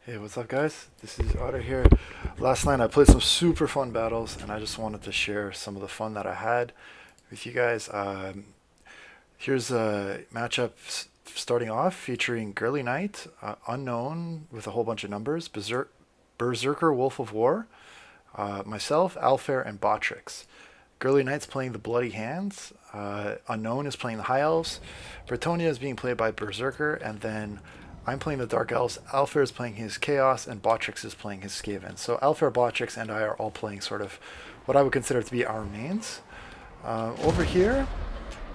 Hey, what's up, guys? This is Otter here. Last night I played some super fun battles, and I just wanted to share some of the fun that I had with you guys. Here's a matchup starting off featuring Girly Knight, unknown with a whole bunch of numbers, Berserker Wolf of War, myself, Alfair, and Botrix. Girly Knight's playing the Bloody Hands. Unknown is playing the High Elves. Bretonia is being played by Berserker, and then I'm playing the Dark Elves. Alfair is playing his Chaos, and Botrix is playing his Skaven. So Alfair, Botrix, and I are all playing sort of what I would consider to be our mains. Over here,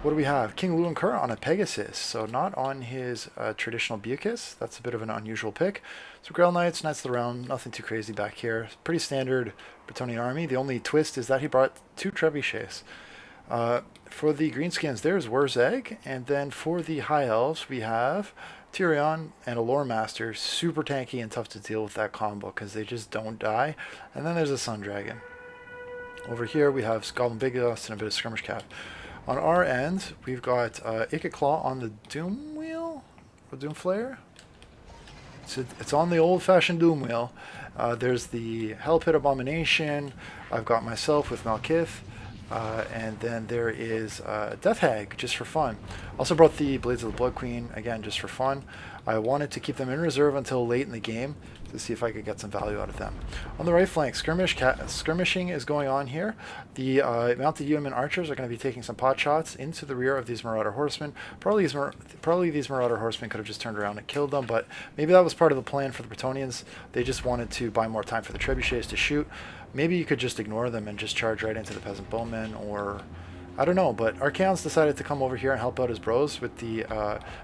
what do we have? King Luankur on a Pegasus, so not on his traditional Bucus. That's a bit of an unusual pick. So Grail Knights, Knights of the Realm, nothing too crazy back here. Pretty standard Bretonian army. The only twist is that he brought two trebuchets. For the Greenskins, there's Wurzeg, and then for the High Elves, we have Tyrion and a Lore Master, super tanky and tough to deal with that combo because they just don't die. And then there's a Sun Dragon. Over here, we have Goblin Big Dust and a bit of Skirmish Cap. On our end, we've got Ikit Claw on the Doom Wheel, or Doom Flare. It's on the old-fashioned Doom Wheel. There's the Hell Pit Abomination. I've got myself with malekith. And then there is Death Hag, just for fun. Also brought the Blades of the Blood Queen, again, just for fun. I wanted to keep them in reserve until late in the game to see if I could get some value out of them. On the right flank, skirmishing is going on here. The mounted yeoman archers are going to be taking some pot shots into the rear of these Marauder Horsemen. Probably these Marauder Horsemen could have just turned around and killed them, but maybe that was part of the plan for the Bretonians. They just wanted to buy more time for the trebuchets to shoot. Maybe you could just ignore them and just charge right into the peasant bowmen, or I don't know, but Archaons decided to come over here and help out his bros with the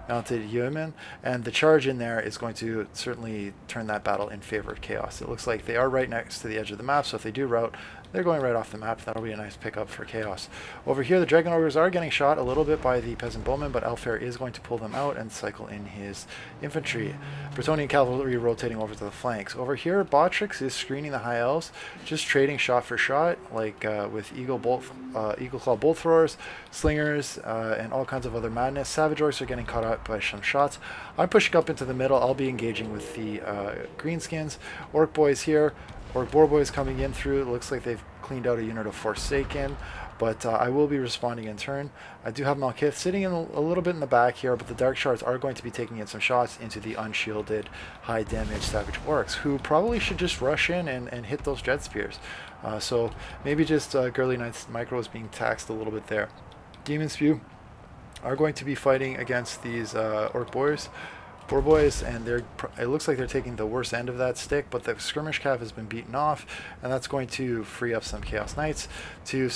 mounted yeomen, and the charge in there is going to certainly turn that battle in favor of Chaos. It looks like they are right next to the edge of the map, so if they do rout, they're going right off the map. That'll be a nice pickup for Chaos. Over here, the Dragon Ogres are getting shot a little bit by the Peasant Bowmen, but Alfair is going to pull them out and cycle in his infantry. Bretonian Cavalry rotating over to the flanks. Over here, Botrix is screening the High Elves, just trading shot for shot, like with Eagle Claw Bolt Throwers, Slingers, and all kinds of other madness. Savage Orcs are getting caught up by some shots. I'm pushing up into the middle. I'll be engaging with the Greenskins. Orc Boys here. Orc Boar Boys coming in through. It looks like they've cleaned out a unit of Forsaken, but I will be responding in turn. I do have malekith sitting in a little bit in the back here, but the Dark Shards are going to be taking in some shots into the unshielded, high damage Savage Orcs, who probably should just rush in and hit those Dread Spears. So maybe just Girly Knight's micro is being taxed a little bit there. Demon Spew are going to be fighting against these Orc Boar Boys, and it looks like they're taking the worst end of that stick, but the skirmish cap has been beaten off, and that's going to free up some Chaos Knights to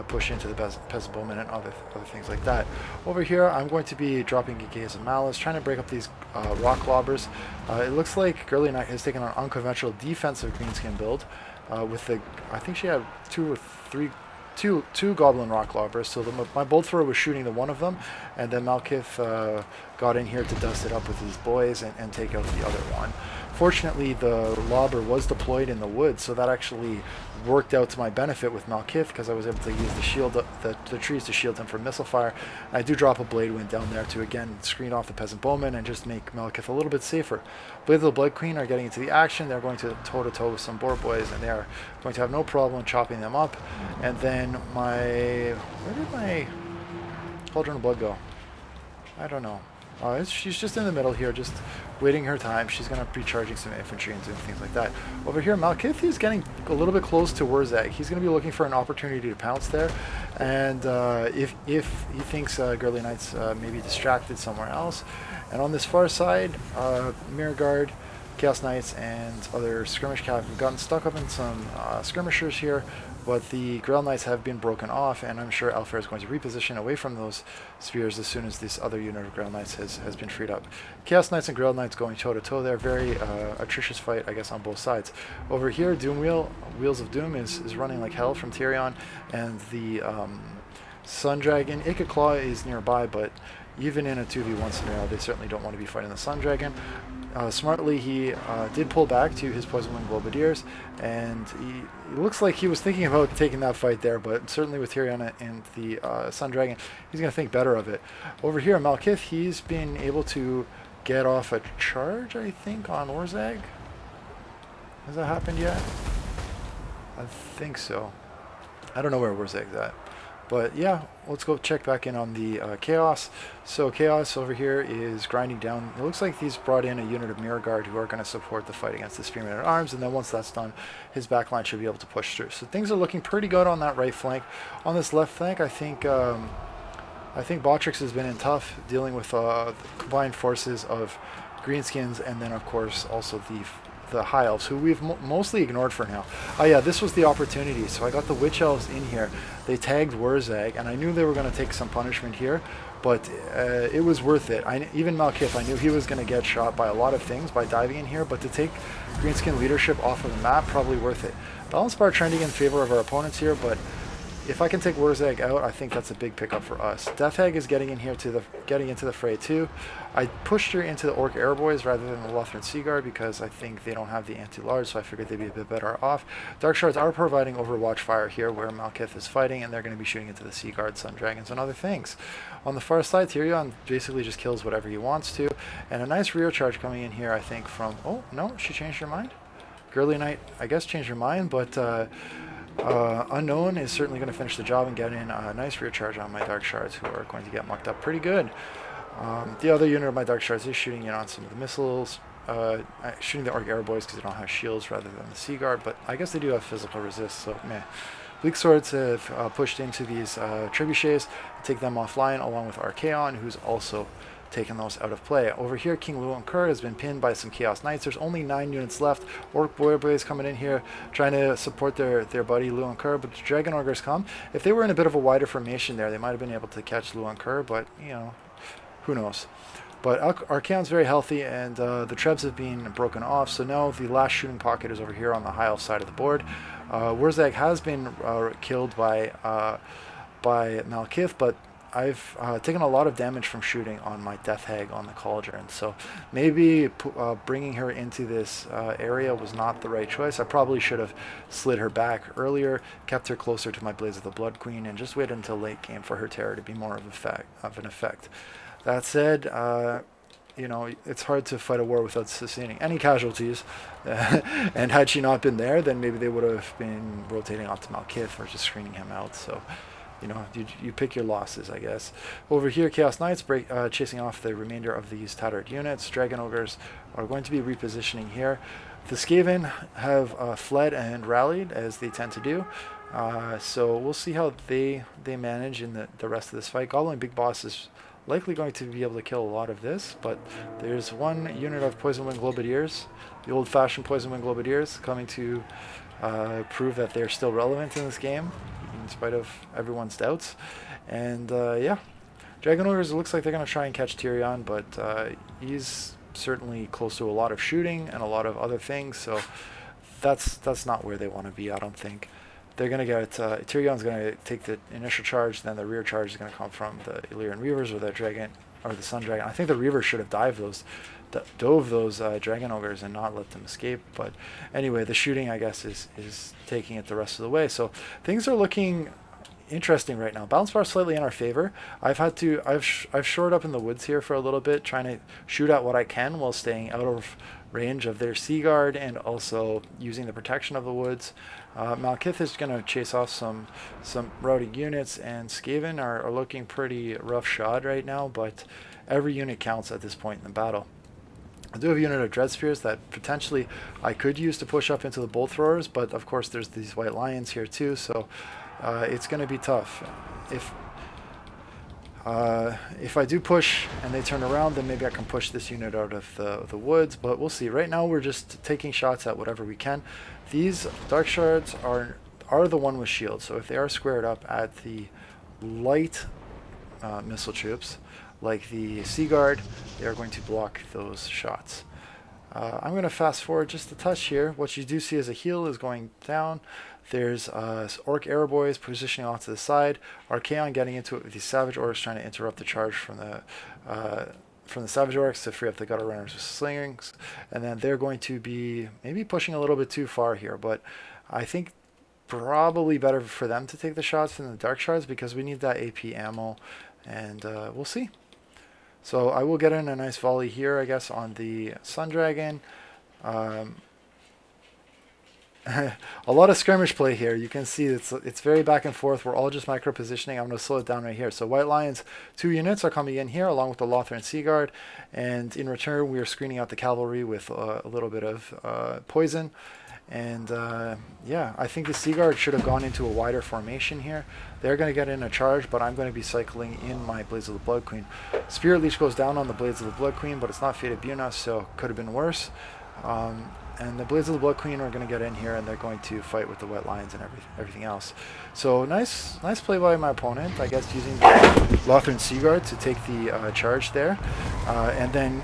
push into the Peasant Bowmen and other things like that. Over here, I'm going to be dropping a Gaze of Malice, trying to break up these rock lobbers. It looks like Girly Knight has taken an unconventional defensive greenskin build with the, I think she had two goblin rock lobbers, so my bolt thrower was shooting the one of them, and then malekith got in here to dust it up with his boys and take out the other one. Fortunately, the lobber was deployed in the woods, so that actually worked out to my benefit with malekith, because I was able to use the shield, the trees to shield him from missile fire. I do drop a blade wind down there to again screen off the peasant bowmen and just make malekith a little bit safer. Blades of the Blood Queen are getting into the action. They're going to toe-to-toe with some boar boys, and they are going to have no problem chopping them up. And then where did my Cauldron of Blood go? I don't know. She's just in the middle here, just waiting her time. She's going to be charging some infantry and doing things like that. Over here, malekith is getting a little bit close to Wurzeg. He's going to be looking for an opportunity to pounce there. And if he thinks Girly Knight's maybe distracted somewhere else. And on this far side, Mirror Guard, Chaos Knights, and other skirmish cap have gotten stuck up in some skirmishers here, but the Grail Knights have been broken off, and I'm sure Alfair is going to reposition away from those spears as soon as this other unit of Grail Knights has been freed up. Chaos Knights and Grail Knights going toe-to-toe there. Very atrocious fight, I guess, on both sides. Over here, Wheels of Doom is running like hell from Tyrion, and the Sun Dragon, Ikit Claw is nearby, but even in a 2v1 scenario, they certainly don't want to be fighting the Sun Dragon. Smartly, he did pull back to his Poison Wing Bombardiers, and it looks like he was thinking about taking that fight there, but certainly with Tyrion and the Sun Dragon, he's going to think better of it. Over here, malekith, he's been able to get off a charge, I think, on Wurzeg. Has that happened yet? I think so. I don't know where Warzag's at. But yeah, let's go check back in on the Chaos. So Chaos over here is grinding down. It looks like he's brought in a unit of Mirror Guard who are going to support the fight against the Spearman at Arms, and then once that's done, his backline should be able to push through. So things are looking pretty good on that right flank. On this left flank, I think Botrix has been in tough, dealing with the combined forces of Greenskins and then of course also the High Elves, who we've mostly ignored for now. Oh yeah, this was the opportunity. So I got the Witch Elves in here. They tagged Wurzag, and I knew they were going to take some punishment here, but it was worth it. Even malekith, I knew he was going to get shot by a lot of things by diving in here, but to take Greenskin leadership off of the map, probably worth it. Balance bar trending in favor of our opponents here, but if I can take Wurzag out, I think that's a big pickup for us. Death Hag is getting in here getting into the fray too. I pushed her into the Orc Airboys rather than the Lothran Seaguard because I think they don't have the anti-large, so I figured they'd be a bit better off. Dark Shards are providing Overwatch fire here where malekith is fighting, and they're going to be shooting into the Seaguard, Sun Dragons, and other things. On the far side, Tyrion basically just kills whatever he wants to, and a nice rear charge coming in here, I think, from... Oh, no, she changed her mind? Girly Knight, I guess, changed her mind, but... Unknown is certainly going to finish the job and get in a nice rear charge on my Dark Shards, who are going to get mucked up pretty good. The other unit of my Dark Shards is shooting in on some of the missiles, shooting the Orc Airboys because they don't have shields rather than the Seaguard, but I guess they do have physical resist, so meh. Bleak Swords have pushed into these trebuchets to take them offline, along with Archaon, who's also taking those out of play. Over here, King Luan Kur has been pinned by some Chaos Knights. There's only 9 units left. Orc Boyerboys coming in here, trying to support their buddy Luan Kur, but the Dragon Ogres come. If they were in a bit of a wider formation there, they might have been able to catch Luan Kur, but, you know, who knows. But Archaon's very healthy, and the Trebs have been broken off, so now the last shooting pocket is over here on the High Elf side of the board. Wurzag has been killed by malekith, but I've taken a lot of damage from shooting on my Death Hag on the Cauldron, so maybe bringing her into this area was not the right choice. I probably should have slid her back earlier, kept her closer to my Blaze of the Blood Queen, and just waited until late game for her terror to be more of an effect. That said, you know, it's hard to fight a war without sustaining any casualties, and had she not been there, then maybe they would have been rotating off to malekith or just screening him out, so... You know, you pick your losses, I guess. Over here, Chaos Knights chasing off the remainder of these tattered units. Dragon Ogres are going to be repositioning here. The Skaven have fled and rallied, as they tend to do. So we'll see how they manage in the rest of this fight. Goblin Big Boss is likely going to be able to kill a lot of this, but there's one unit of Poison Wing Globadiers, the old-fashioned Poison Wing Globadiers, coming to prove that they're still relevant in this game, in spite of everyone's doubts. And yeah, Dragon Ogres, it looks like they're going to try and catch Tyrion, but he's certainly close to a lot of shooting and a lot of other things, so that's not where they want to be, I don't think. They're going to get, Tyrion's going to take the initial charge, then the rear charge is going to come from the Illyrian Reavers or the Dragon, or the Sun Dragon. I think the Reavers should have dove those Dragon Ogres and not let them escape, but anyway, the shooting, I guess, is taking it the rest of the way. So things are looking interesting right now. Balance bar slightly in our favor. I've shored up in the woods here for a little bit, trying to shoot at what I can while staying out of range of their Seaguard and also using the protection of the woods. Malekith is going to chase off some routing units, and Skaven are looking pretty rough shod right now, but every unit counts at this point in the battle. I do have a unit of Dread Spears that potentially I could use to push up into the Bolt Throwers, but of course there's these White Lions here too, so it's going to be tough. If I do push and they turn around, then maybe I can push this unit out of the woods, but we'll see. Right now we're just taking shots at whatever we can. These Dark Shards are the one with shields, so if they are squared up at the light missile troops, like the Seaguard, they are going to block those shots. I'm going to fast forward just a touch here. What you do see as a heal is going down. There's Orc Airboys positioning off to the side. Archaon getting into it with these Savage Orcs, trying to interrupt the charge from the Savage Orcs to free up the Gutter Runners with slings. And then they're going to be maybe pushing a little bit too far here, but I think probably better for them to take the shots than the Dark Shards because we need that AP ammo, and we'll see. So I will get in a nice volley here, I guess, on the Sun Dragon. A lot of skirmish play here. You can see it's very back and forth. We're all just micro positioning. I'm going to slow it down right here. So White Lions, 2 units are coming in here along with the Lothran Sea Guard, and in return we are screening out the cavalry with a little bit of poison. And yeah, I think the Sea Guard should have gone into a wider formation here. They're going to get in a charge, but I'm going to be cycling in my Blades of the Blood Queen. Spirit Leech goes down on the Blades of the Blood Queen, but it's not Fate of Buna, so could have been worse. And the Blades of the Blood Queen are going to get in here, and they're going to fight with the White Lions and everything else. So nice play by my opponent, I guess, using the Lothran Sea Guard to take the charge there. And then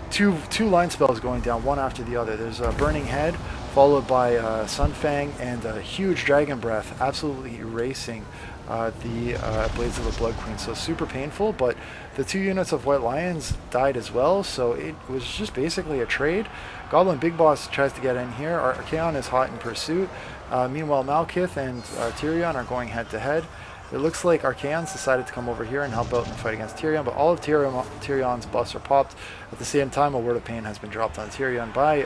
two line spells going down, one after the other. There's a Burning Head, followed by Sunfang, and a huge Dragon Breath, absolutely erasing the Blades of the Blood Queen. So super painful, but the 2 units of White Lions died as well, so it was just basically a trade. Goblin Big Boss tries to get in here. Archaon is hot in pursuit. Meanwhile, Malekith and Tyrion are going head to head. It looks like Archaon's decided to come over here and help out in the fight against Tyrion, but all of Tyrion's buffs are popped. At the same time, a Word of Pain has been dropped on Tyrion by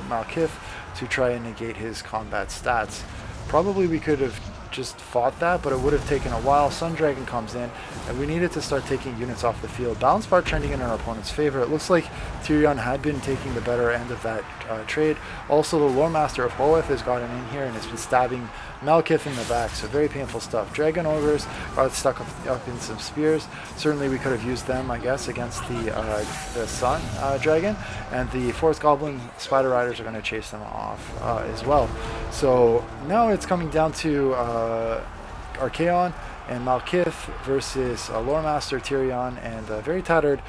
Malekith to try and negate his combat stats. Probably we could have just fought that, but it would have taken a while. Sun Dragon comes in, and we needed to start taking units off the field. Balance bar trending in our opponent's favor. It looks like Tyrion had been taking the better end of that trade. Also, the Lore Master of Hoeth has gotten in here and has been stabbing Malekith in the back, so very painful stuff. Dragon Ogres got stuck up in some spears. Certainly we could have used them, I guess, against the Sun Dragon, and the Forest Goblin Spider Riders are going to chase them off as well. So now it's coming down to Archaon and Malekith versus Lore Master Tyrion and very tattered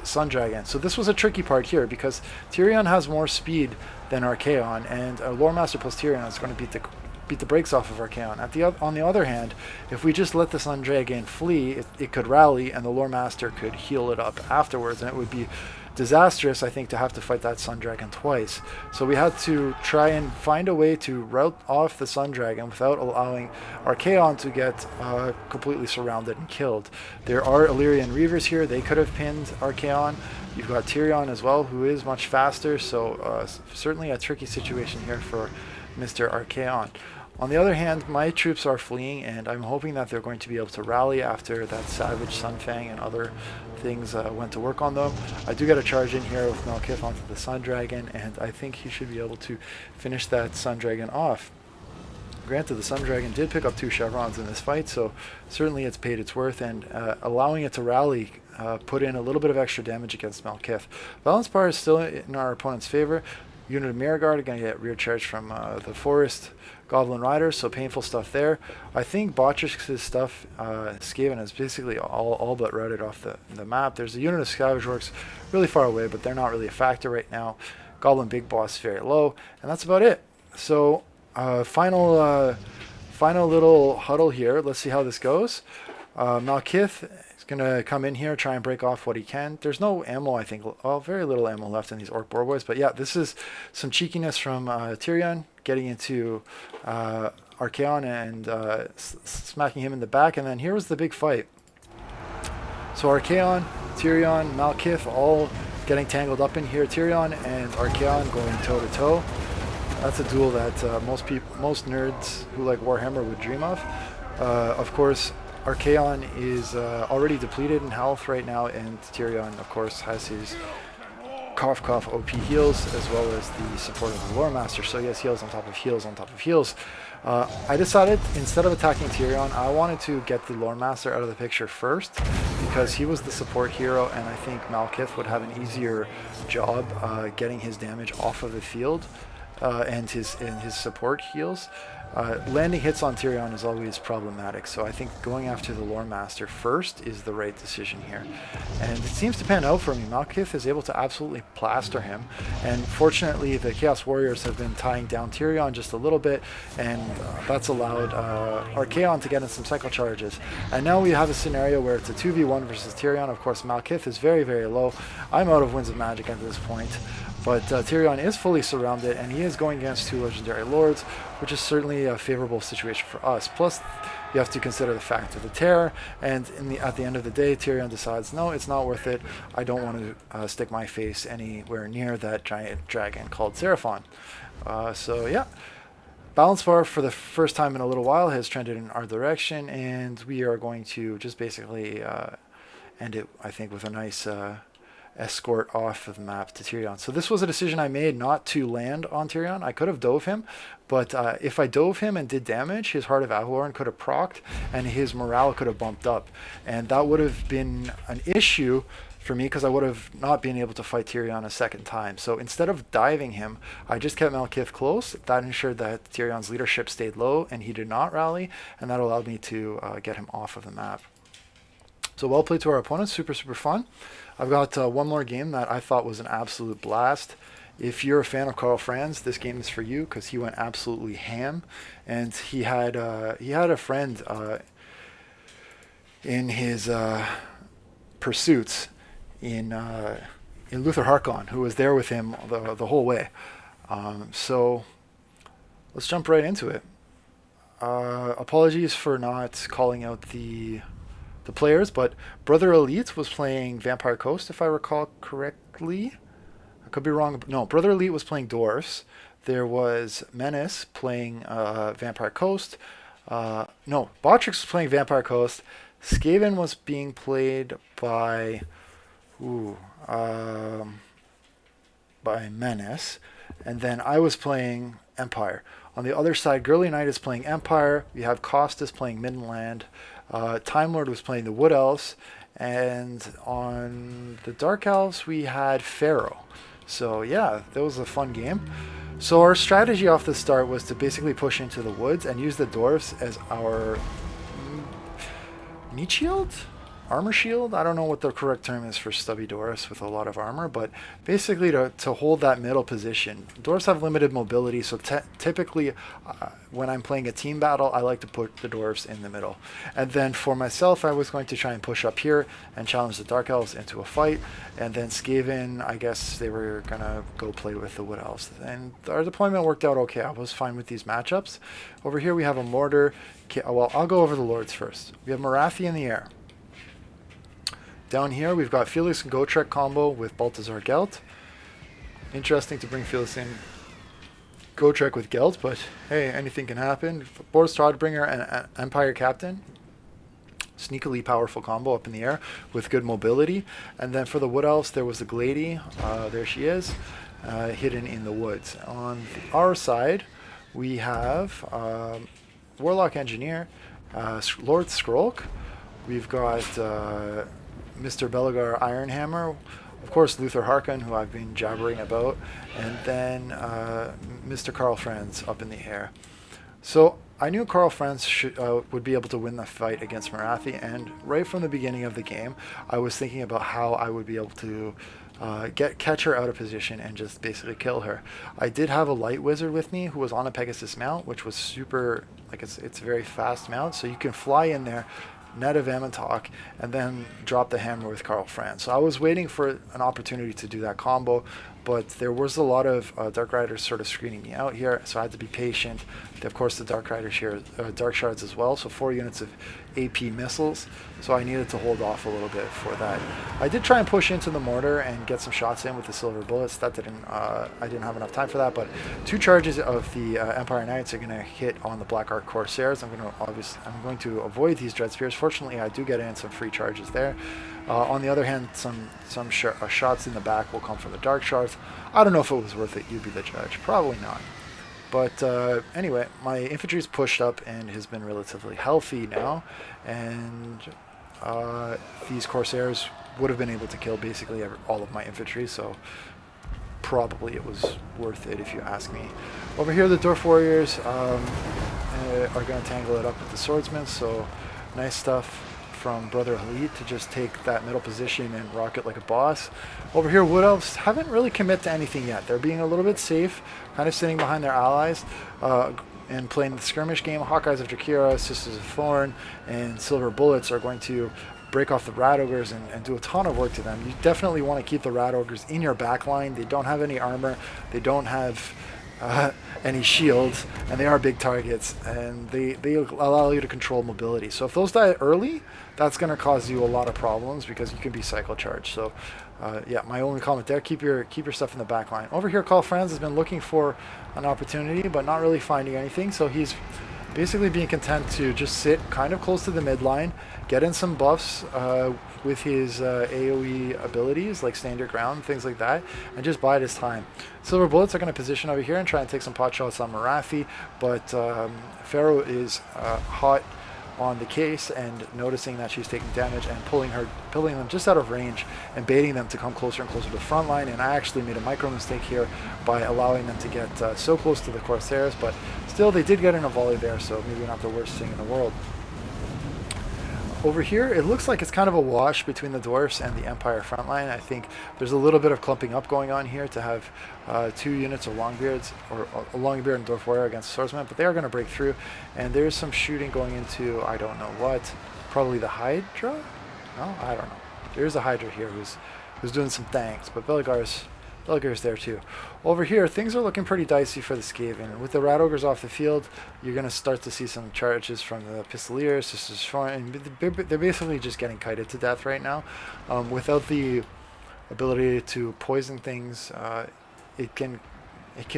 Sun Dragon. So this was a tricky part here because Tyrion has more speed than Archaon, and Lore Master plus Tyrion is going to beat the brakes off of Archaon. On the other hand, if we just let the Sun Dragon flee, it could rally, and the Lore Master could heal it up afterwards, and it would be disastrous, I think, to have to fight that Sun Dragon twice. So we had to try and find a way to rout off the Sun Dragon without allowing Archaon to get completely surrounded and killed. There are Illyrian Reavers here. They could have pinned Archaon. You've got Tyrion as well, who is much faster, so certainly a tricky situation here for Mr. Archaon. On the other hand, my troops are fleeing, and I'm hoping that they're going to be able to rally after that Savage Sunfang and other things went to work on them. I do get a charge in here with Malekith onto the Sun Dragon, and I think he should be able to finish that Sun Dragon off. Granted, the Sun Dragon did pick up 2 chevrons in this fight, so certainly it's paid its worth, and allowing it to rally put in a little bit of extra damage against Malekith. Balance bar is still in our opponent's favor. Unit of Mirror Guard are going to get rear charge from the Forest Goblin Riders, so painful stuff there. I think Botchix's stuff, Skaven, is basically all but routed off the map. There's a unit of Scavenge Works really far away, but they're not really a factor right now. Goblin Big Boss very low, and that's about it. So final little huddle here. Let's see how this goes. Malekith is going to come in here, try and break off what he can. There's no ammo, I think. Well, very little ammo left in these Orc Boar Boys. But yeah, this is some cheekiness from Tyrion, getting into Archaon and smacking him in the back. And then here was the big fight. So Archaon, Tyrion, Malekith all getting tangled up in here. Tyrion and Archaon going toe-to-toe. That's a duel that most nerds who like Warhammer would dream of. Of course, Archaon is already depleted in health right now, and Tyrion, of course, has his cough OP heals, as well as the support of the Lore Master. So he has heals on top of heals on top of heals. I decided, instead of attacking Tyrion, I wanted to get the Lore Master out of the picture first, because he was the support hero, and I think Malekith would have an easier job getting his damage off of the field and his support heals. Landing hits on Tyrion is always problematic, so I think going after the Lore Master first is the right decision here. And it seems to pan out for me. Malekith is able to absolutely plaster him, and fortunately the Chaos Warriors have been tying down Tyrion just a little bit, and that's allowed Archaon to get in some cycle charges. And now we have a scenario where it's a 2v1 versus Tyrion. Of course, Malekith is very, very low. I'm out of Winds of Magic at this point. But Tyrion is fully surrounded, and he is going against 2 legendary lords, which is certainly a favorable situation for us. Plus, you have to consider the fact of the tear, and at the end of the day, Tyrion decides, no, it's not worth it. I don't want to stick my face anywhere near that giant dragon called Seraphon. So yeah, Balance bar for the first time in a little while has trended in our direction, and we are going to just basically end it, I think, with a nice escort off of the map to Tyrion. So this was a decision I made not to land on Tyrion. I could have dove him, but if I dove him and did damage, his Heart of Avalorn could have procced, and his morale could have bumped up. And that would have been an issue for me because I would have not been able to fight Tyrion a second time. So instead of diving him, I just kept malekith close. That ensured that Tyrion's leadership stayed low and he did not rally, and that allowed me to get him off of the map. So well played to our opponents. Super, super fun. I've got one more game that I thought was an absolute blast. If you're a fan of Franz, this game is for you because he went absolutely ham, and he had a friend in his pursuits in Luther Harkon, who was there with him the whole way. So let's jump right into it. Apologies for not calling out the players, but Brother Elite was playing Vampire Coast, if I recall correctly. I could be wrong. No, Brother Elite was playing Dwarfs. There was Menace playing Vampire Coast. No, Botrix was playing Vampire Coast. Skaven was being played by Menace, and then I was playing Empire. On the other side, Girly Knight is playing Empire. We have Costas playing Midland. Time Lord was playing the Wood Elves, and on the Dark Elves we had Pharaoh. So yeah, that was a fun game. So our strategy off the start was to basically push into the woods and use the dwarves as our meat shield? Armor shield? I don't know what the correct term is for stubby dwarves with a lot of armor, but basically to hold that middle position. Dwarves have limited mobility, so typically when I'm playing a team battle, I like to put the dwarves in the middle. And then for myself, I was going to try and push up here and challenge the Dark Elves into a fight, and then Skaven, I guess they were going to go play with the Wood Elves. And our deployment worked out okay. I was fine with these matchups. Over here we have a Mortar. Well, I'll go over the Lords first. We have Morathi in the air. Down here, we've got Felix and Gotrek combo with Balthazar Gelt. Interesting to bring Felix in Gotrek with Gelt, but hey, anything can happen. Boris Todbringer and Empire Captain. Sneakily powerful combo up in the air with good mobility. And then for the Wood Elves, there was the Glady. There she is, hidden in the woods. On our side, we have Warlock Engineer, Lord Skrolk. We've got Mr. Belagar Ironhammer, of course Luther Harkon, who I've been jabbering about, and then Mr. Karl Franz up in the air. So I knew Karl Franz would be able to win the fight against Morathi, and right from the beginning of the game, I was thinking about how I would be able to catch her out of position and just basically kill her. I did have a light wizard with me who was on a Pegasus mount, which was super, like it's a very fast mount, so you can fly in there, net of Amantok, and then drop the hammer with Karl Franz. So I was waiting for an opportunity to do that combo, but there was a lot of Dark Riders sort of screening me out here, so I had to be patient. Of course, the Dark Riders here, Dark Shards as well, so 4 units of AP missiles, so I needed to hold off a little bit for that. I did try and push into the mortar and get some shots in with the silver bullets. That didn't, I didn't have enough time for that, but 2 charges of the Empire Knights are going to hit on the Black Ark Corsairs. I'm going to avoid these Dread Spears. Fortunately, I do get in some free charges there. On the other hand, some shots in the back will come from the Dark Shards. I don't know if it was worth it. You'd be the judge. Probably not. But anyway, my infantry's pushed up and has been relatively healthy now, and these Corsairs would have been able to kill basically all of my infantry, so probably it was worth it if you ask me. Over here, the Dwarf Warriors are going to tangle it up with the Swordsmen, so nice stuff from Brother Elite to just take that middle position and rock it like a boss. Over here, Wood Elves haven't really commit to anything yet. They're being a little bit safe, kind of sitting behind their allies and playing the skirmish game. Hawkeyes of Drakira, Sisters of Thorn, and Silver Bullets are going to break off the rat ogres and do a ton of work to them. You definitely want to keep the rat ogres in your back line. They don't have any armor. They don't have any shields, and they are big targets, and they allow you to control mobility. So if those die early, that's going to cause you a lot of problems because you can be cycle charged. So yeah, my only comment there, keep your stuff in the back line. Over here, Franz has been looking for an opportunity, but not really finding anything. So he's basically being content to just sit kind of close to the midline, get in some buffs with his AoE abilities, like stand your ground, things like that, and just bide his time. Silver Bullets are going to position over here and try and take some pot shots on Marathi, but Pharaoh is hot on the case and noticing that she's taking damage and pulling them just out of range and baiting them to come closer and closer to the front line. And I actually made a micro mistake here by allowing them to get so close to the Corsairs, but still they did get in a volley there, so maybe not the worst thing in the world. Over here, it looks like it's kind of a wash between the Dwarfs and the Empire front line. I think there's a little bit of clumping up going on here to have 2 units of Longbeards, or a Longbeard and Dwarf Warrior against Swordsman, but they are going to break through. And there's some shooting going into, I don't know what, probably the Hydra? No, I don't know. There's a Hydra here who's doing some things, but Belgar's there too. Over here, things are looking pretty dicey for the Skaven. With the Rat Ogres off the field, you're going to start to see some charges from the Pistoliers. This is fine. They're basically just getting kited to death right now. Without the ability to poison things, it can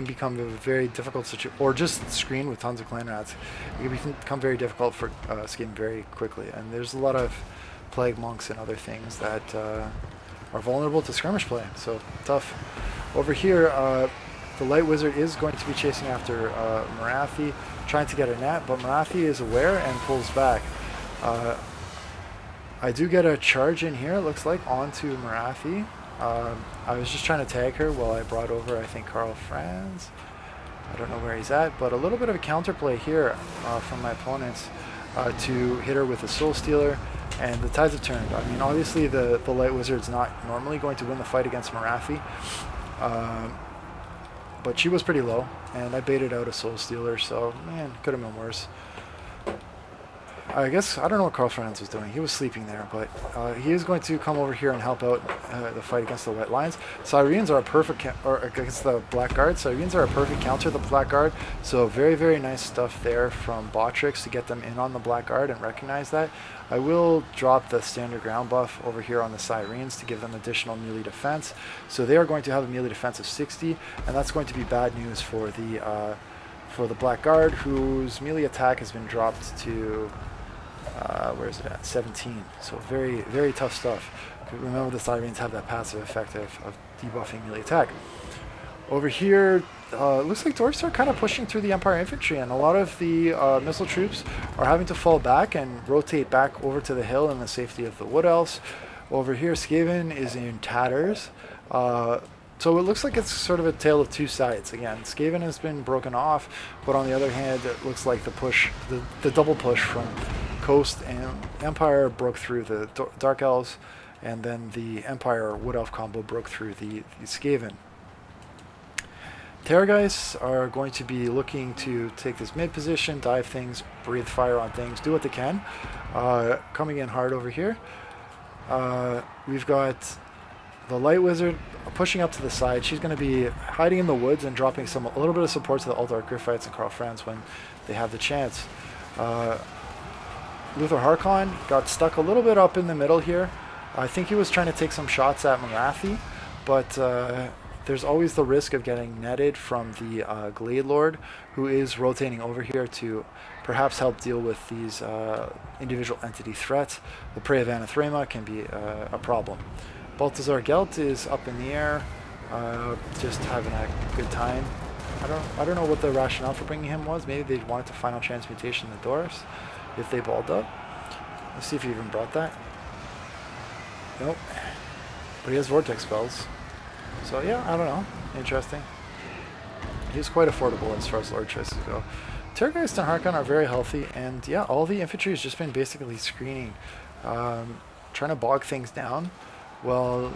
become a very difficult situation, or just screen with tons of clan rats. It can become very difficult for Skaven very quickly. And there's a lot of Plague Monks and other things that are vulnerable to skirmish play, so tough. Over here, the Light Wizard is going to be chasing after Marathi, trying to get a net, but Marathi is aware and pulls back. I do get a charge in here, it looks like, onto Marathi. I was just trying to tag her while I brought over, I think, franz. I don't know where he's at, but a little bit of a counterplay here from my opponents to hit her with a Soul Stealer. And the tides have turned. I mean, obviously the Light Wizard's not normally going to win the fight against Marathi, but she was pretty low, and I baited out a Soul Stealer, so, man, could have been worse. I guess, I don't know what franz was doing. He was sleeping there, but he is going to come over here and help out the fight against the White Lions. Syrians are a perfect, or against the Blackguard. Syrians are a perfect counter to the Blackguard, so very, very nice stuff there from Botrix to get them in on the Blackguard and recognize that. I will drop the standard ground buff over here on the Sirens to give them additional melee defense. So they are going to have a melee defense of 60, and that's going to be bad news for the Blackguard, whose melee attack has been dropped to where is it at? 17. So very, very tough stuff. Remember, the Sirens have that passive effect of debuffing melee attack. Over here, it looks like Dwarfs are kind of pushing through the Empire infantry, and a lot of the missile troops are having to fall back and rotate back over to the hill in the safety of the Wood Elves. Over here, Skaven is in tatters. So it looks like it's sort of a tale of two sides. Again, Skaven has been broken off, but on the other hand, it looks like the double push from Coast and Empire broke through the Dark Elves, and then the Empire Wood Elf combo broke through the Skaven. Terrorgeist are going to be looking to take this mid position, dive things, breathe fire on things, do what they can. Coming in hard over here. We've got the Light Wizard pushing up to the side. She's going to be hiding in the woods and dropping a little bit of support to the Aldark Griffites and franz when they have the chance. Luther Harkon got stuck a little bit up in the middle here. I think he was trying to take some shots at Marathi, but there's always the risk of getting netted from the Glade Lord, who is rotating over here to perhaps help deal with these individual entity threats. The Prey of Anathrema can be a problem. Balthazar Gelt is up in the air, just having a good time. I don't know what the rationale for bringing him was. Maybe they wanted to final transmutation the Dwarfs if they balled up. Let's see if he even brought that. Nope. But he has Vortex spells. So yeah, I don't know. Interesting. He's quite affordable as far as Lord choices go. Terrorgeist and Harkon are very healthy, and yeah, all the infantry has just been basically screening, trying to bog things down while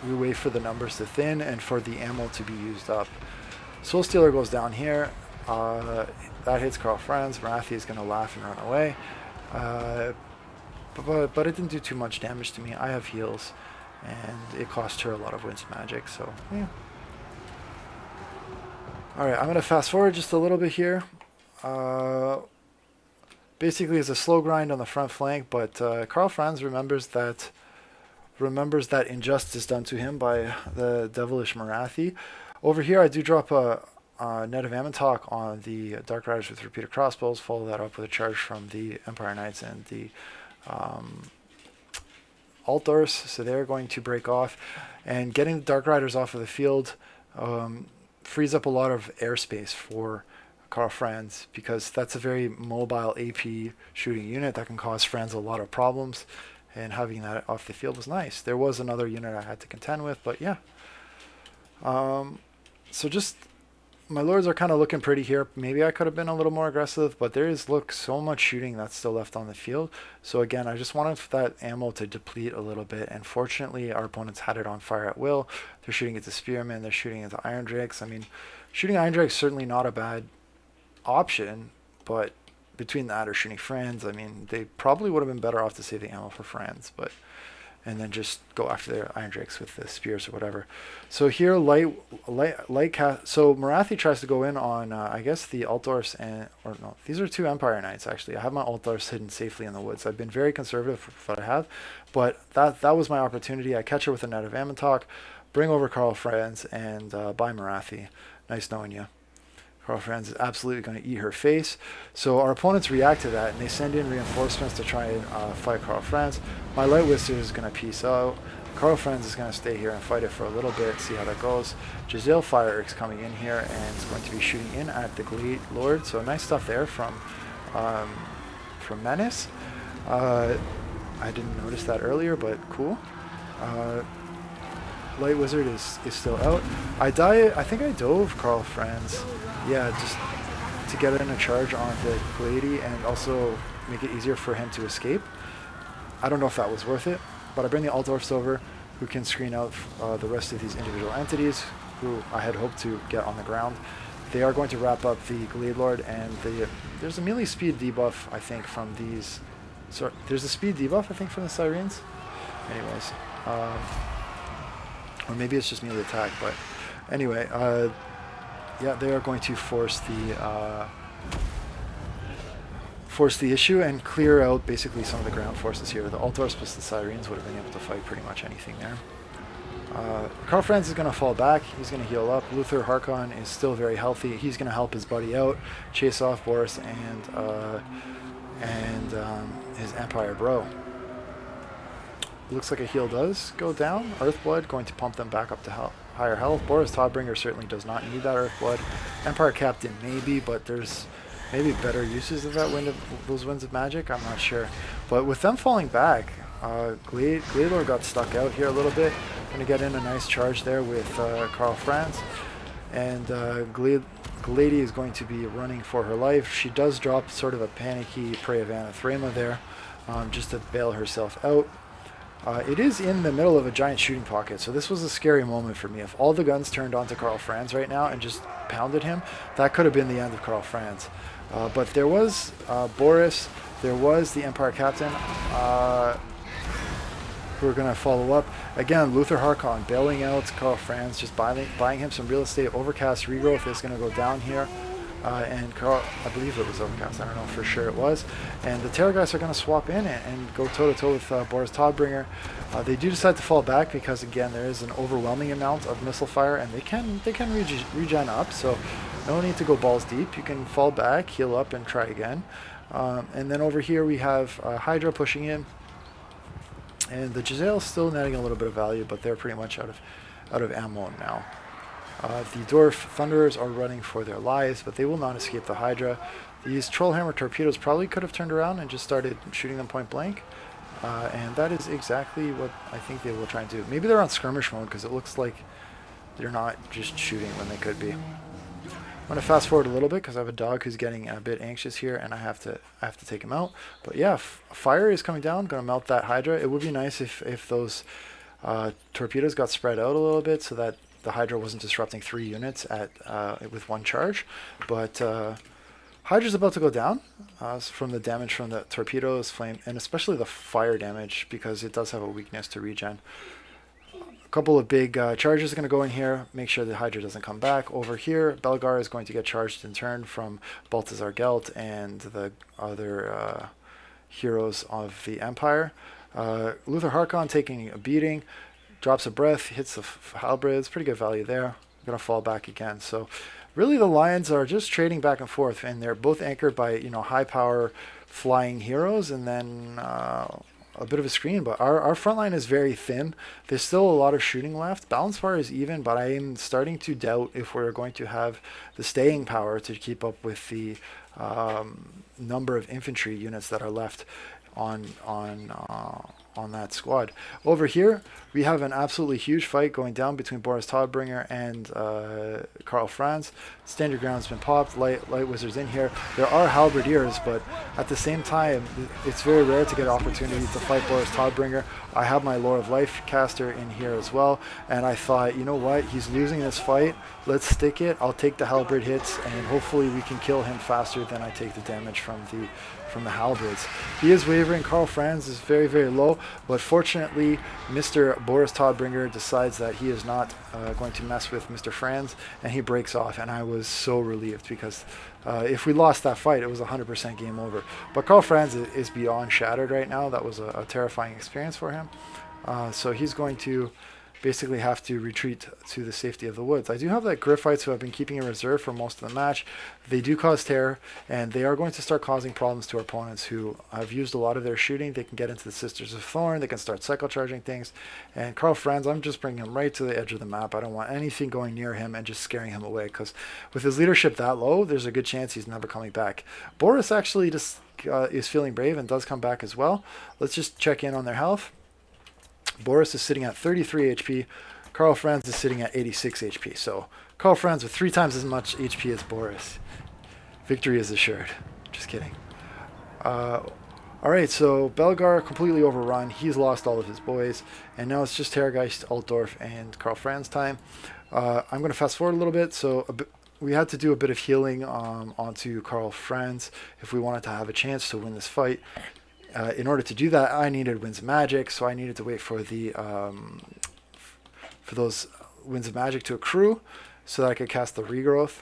we wait for the numbers to thin and for the ammo to be used up. Soul Stealer goes down here. That hits franz. Marathi is going to laugh and run away. but it didn't do too much damage to me. I have heals, and it cost her a lot of winds magic, so yeah. Alright, I'm going to fast forward just a little bit here. Basically, it's a slow grind on the front flank, but Karl Franz remembers that injustice done to him by the devilish Marathi. Over here, I do drop a net of Ammontok on the Dark Riders with repeated crossbows, follow that up with a charge from the Empire Knights and the Altars, so they're going to break off. And getting the Dark Riders off of the field frees up a lot of airspace for Karl Franz, because that's a very mobile AP shooting unit that can cause Franz a lot of problems, and having that off the field was nice. There was another unit I had to contend with, but yeah. So just, my lords are kind of looking pretty here. Maybe I could have been a little more aggressive, but there is, look, so much shooting that's still left on the field. So again, I just wanted that ammo to deplete a little bit, and fortunately our opponents had it on fire at will. They're shooting into spearmen, they're shooting into iron drakes. I mean, shooting iron drakes is certainly not a bad option, but between that or shooting Franz, I mean, they probably would have been better off to save the ammo for Franz, but and then just go after their iron drakes with the spears or whatever. So here, light cast. So Marathi tries to go in on, I guess, the Altars and, or no, these are two Empire Knights actually. I have my Altars hidden safely in the woods. I've been very conservative for what I have, but that was my opportunity. I catch her with a net of Ammontok, bring over Karl Franz, and buy Marathi. Nice knowing you. Karl Franz is absolutely going to eat her face. So our opponents react to that, and they send in reinforcements to try and fight Karl Franz. My Light Wizard is going to peace out. Karl Franz is going to stay here and fight it for a little bit, see how that goes. Giselle Fire is coming in here and is going to be shooting in at the Glade Lord. So nice stuff there from Menace. I didn't notice that earlier, but cool. Light Wizard is still out. I think I dove Karl Franz. Yeah, just to get in a charge on the Glady and also make it easier for him to escape. I don't know if that was worth it, but I bring the Altdorfs over, who can screen out the rest of these individual entities, who I had hoped to get on the ground. They are going to wrap up the Glade Lord, and there's a melee speed debuff, I think, from these. So there's a speed debuff, I think, from the Sirens. Anyways, or maybe it's just melee attack, but anyway, yeah, they are going to force the issue and clear out basically some of the ground forces here. The Altars plus the Sirens would have been able to fight pretty much anything there. Karl Franz is going to fall back. He's going to heal up. Luther Harkon is still very healthy. He's going to help his buddy out, chase off Boris and his Empire bro. Looks like a heal does go down. Earthblood going to pump them back up to higher health. Boris Toddbringer certainly does not need that Earthblood. Empire Captain maybe, but there's maybe better uses of that those winds of magic. I'm not sure. But with them falling back, Glade Lord got stuck out here a little bit. Going to get in a nice charge there with Karl Franz. And Glady is going to be running for her life. She does drop sort of a panicky Prey of Anathrema there, just to bail herself out. It is in the middle of a giant shooting pocket, so this was a scary moment for me. If all the guns turned onto Karl Franz right now and just pounded him, that could have been the end of Karl Franz. But there was Boris, there was the Empire Captain, who are going to follow up. Again, Luther Harkon bailing out Karl Franz, just buying him some real estate. Overcast Regrowth is going to go down here. And Karl, I believe it was Overcast, I don't know for sure it was. And the Terrorgeist are going to swap in and go toe-to-toe with Boris Toddbringer. They do decide to fall back because, again, there is an overwhelming amount of missile fire, and they can regen up, so no need to go balls deep. You can fall back, heal up, and try again. And then over here we have Hydra pushing in, and the Giselle still netting a little bit of value, but they're pretty much out of ammo now. The Dwarf Thunderers are running for their lives, but they will not escape the Hydra. These Trollhammer torpedoes probably could have turned around and just started shooting them point blank. And that is exactly what I think they will try and do. Maybe they're on skirmish mode because it looks like they're not just shooting when they could be. I'm going to fast forward a little bit because I have a dog who's getting a bit anxious here, and I have to take him out. But yeah, fire is coming down, going to melt that Hydra. It would be nice if those torpedoes got spread out a little bit so that the Hydra wasn't disrupting 3 units with one charge, but Hydra's about to go down from the damage from the torpedoes, flame, and especially the fire damage because it does have a weakness to regen. A couple of big charges are going to go in here. Make sure the Hydra doesn't come back. Over here, Belgar is going to get charged in turn from Balthazar Gelt and the other heroes of the Empire. Luther Harkon taking a beating, drops a breath, hits the halberds. Pretty good value there. Going to fall back again. So really the Lions are just trading back and forth, and they're both anchored by, you know, high power flying heroes and then a bit of a screen, but our front line is very thin. There's still a lot of shooting left. Balance bar is even, but I am starting to doubt if we're going to have the staying power to keep up with the number of infantry units that are left on that squad. Over here, we have an absolutely huge fight going down between Boris Todbringer and Karl Franz. Standard ground's been popped. Light wizards in here. There are halberdiers, but at the same time, it's very rare to get opportunity to fight Boris Todbringer. I have my Lore of Life caster in here as well, and I thought, you know what, he's losing this fight. Let's stick it. I'll take the halberd hits, and hopefully we can kill him faster than I take the damage from the halberds. He is wavering. Karl Franz is very, very low, but fortunately, Mr. Boris Todbringer decides that he is not going to mess with Mr. Franz, and he breaks off, and I was so relieved because if we lost that fight, it was 100% game over. But Karl Franz is beyond shattered right now. That was a terrifying experience for him. So he's going to basically have to retreat to the safety of the woods. I do have that Griffites who have been keeping in reserve for most of the match. They do cause terror, and they are going to start causing problems to our opponents who have used a lot of their shooting. They can get into the Sisters of Thorn. They can start cycle charging things. And Karl Franz, I'm just bringing him right to the edge of the map. I don't want anything going near him and just scaring him away, because with his leadership that low, there's a good chance he's never coming back. Boris actually just is feeling brave and does come back as well. Let's just check in on their health. Boris is sitting at 33 HP. Karl Franz is sitting at 86 HP. So Karl Franz with 3 times as much HP as Boris. Victory is assured. Just kidding. Alright, so Belgar completely overrun. He's lost all of his boys. And now it's just Terrorgeist, Altdorf, and Karl Franz time. I'm going to fast forward a little bit. So we had to do a bit of healing onto Karl Franz if we wanted to have a chance to win this fight. In order to do that, I needed Winds of Magic, so I needed to wait for the for those Winds of Magic to accrue so that I could cast the Regrowth.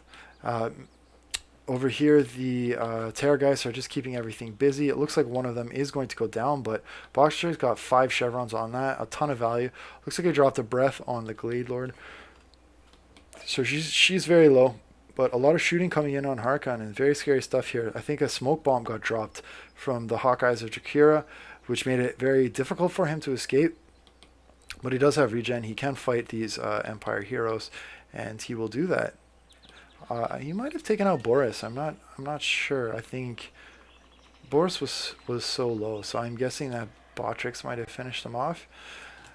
Over here, the Terrorgeists are just keeping everything busy. It looks like one of them is going to go down, but Boxer's got 5 chevrons on that, a ton of value. Looks like I dropped a breath on the Glade Lord. So she's very low. But a lot of shooting coming in on Harkon and very scary stuff here. I think a smoke bomb got dropped from the Hawkeyes of Jakira, which made it very difficult for him to escape. But he does have regen. He can fight these Empire heroes, and he will do that. He might have taken out Boris. I'm not sure. I think Boris was so low, so I'm guessing that Botrix might have finished him off.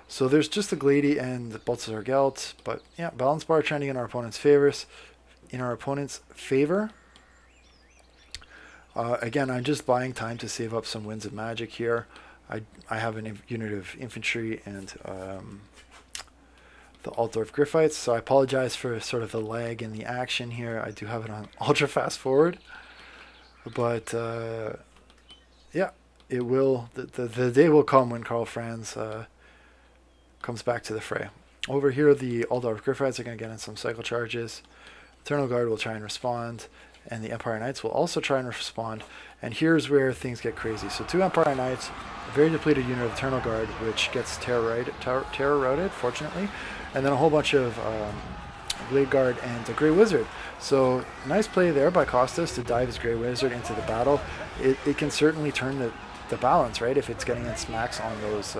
So there's just the Glady and the Balthazar Gelt, but yeah, balance bar trending in our opponent's favors. Again, I'm just buying time to save up some Winds of Magic here. I have a unit of infantry and the Altdorf Griffites, so I apologize for sort of the lag in the action here. I do have it on ultra fast forward, but yeah, it will. The day will come when Karl Franz comes back to the fray. Over here, the Altdorf Griffites are going to get in some cycle charges. Eternal Guard will try and respond, and the Empire Knights will also try and respond. And here's where things get crazy. So 2 Empire Knights, a very depleted unit of Eternal Guard, which gets terror routed, fortunately, and then a whole bunch of Blade Guard and a Grey Wizard. So nice play there by Costas to dive his Grey Wizard into the battle. It can certainly turn the balance, right? If it's getting in smacks on those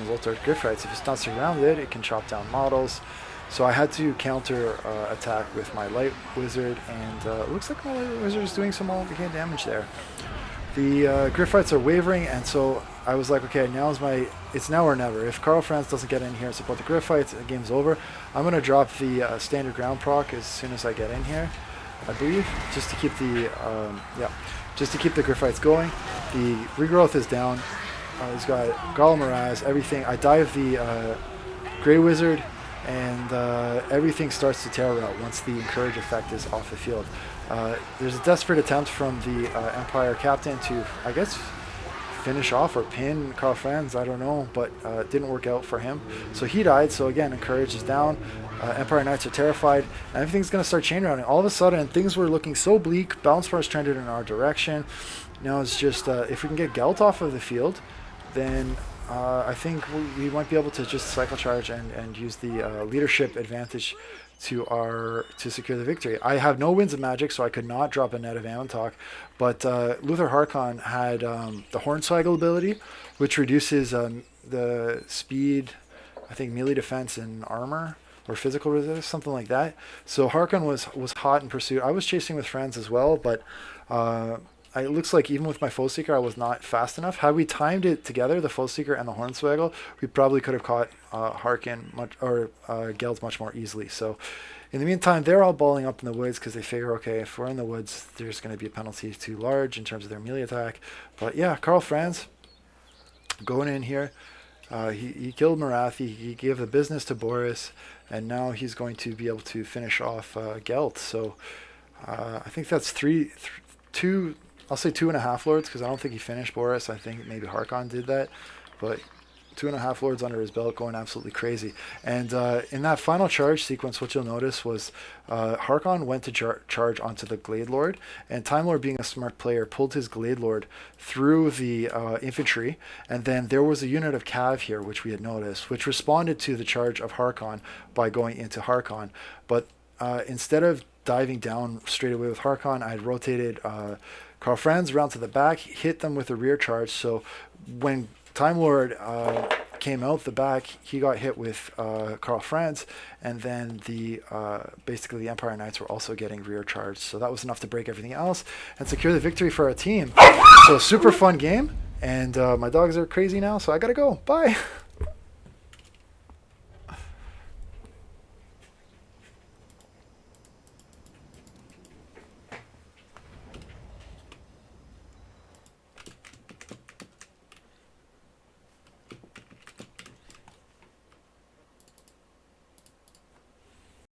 Altdorf Griffites. If it's not surrounded, it can chop down models. So I had to counter attack with my Light Wizard, and it looks like my Light Wizard is doing some all-in damage there. The Griffites are wavering, and so I was like, okay, it's now or never. If Karl Franz doesn't get in here and support the Griffites, the game's over. I'm going to drop the standard ground proc as soon as I get in here, I believe, just to keep the Griffites going. The regrowth is down. He's got Golem Miraz, everything. I dive the Grey Wizard, and everything starts to terror out once the Encourage effect is off the field. There's a desperate attempt from the Empire captain to, I guess, finish off or pin Karl Franz. I don't know, but it didn't work out for him. So he died. So again, Encourage is down. Empire Knights are terrified, and everything's going to start chain rounding. All of a sudden, things were looking so bleak. Balance bars trended in our direction. Now it's just if we can get Gelt off of the field, then I think we might be able to just cycle charge and use the leadership advantage to secure the victory. I have no winds of magic, so I could not drop a net of Amantok, but Luther Harkon had the Hornswaggle ability, which reduces the speed, I think melee defense and armor, or physical resistance, something like that. So Harkon was hot in pursuit. I was chasing with friends as well, but it looks like even with my Foe Seeker, I was not fast enough. Had we timed it together, the Foe Seeker and the Hornswaggle, we probably could have caught Harkon Geld much more easily. So in the meantime, they're all balling up in the woods because they figure, okay, if we're in the woods, there's going to be a penalty too large in terms of their melee attack. But yeah, Karl Franz going in here. He killed Marathi. He gave the business to Boris, and now he's going to be able to finish off Gelt. So I think that's two. I'll say 2.5 lords because I don't think he finished Boris. I think maybe Harkon did that, but 2.5 lords under his belt, going absolutely crazy. And in that final charge sequence, what you'll notice was Harkon went to charge onto the Glade Lord, and Time Lord, being a smart player, pulled his Glade Lord through the infantry, and then there was a unit of Cav here, which we had noticed, which responded to the charge of Harkon by going into Harkon. But instead of diving down straight away with Harkon, I had rotated Karl Franz around to the back, hit them with a rear charge. So when Time Lord came out the back, he got hit with Karl Franz, and then basically the Empire Knights were also getting rear charged. So that was enough to break everything else and secure the victory for our team. So super fun game, and my dogs are crazy now, so I gotta go. Bye.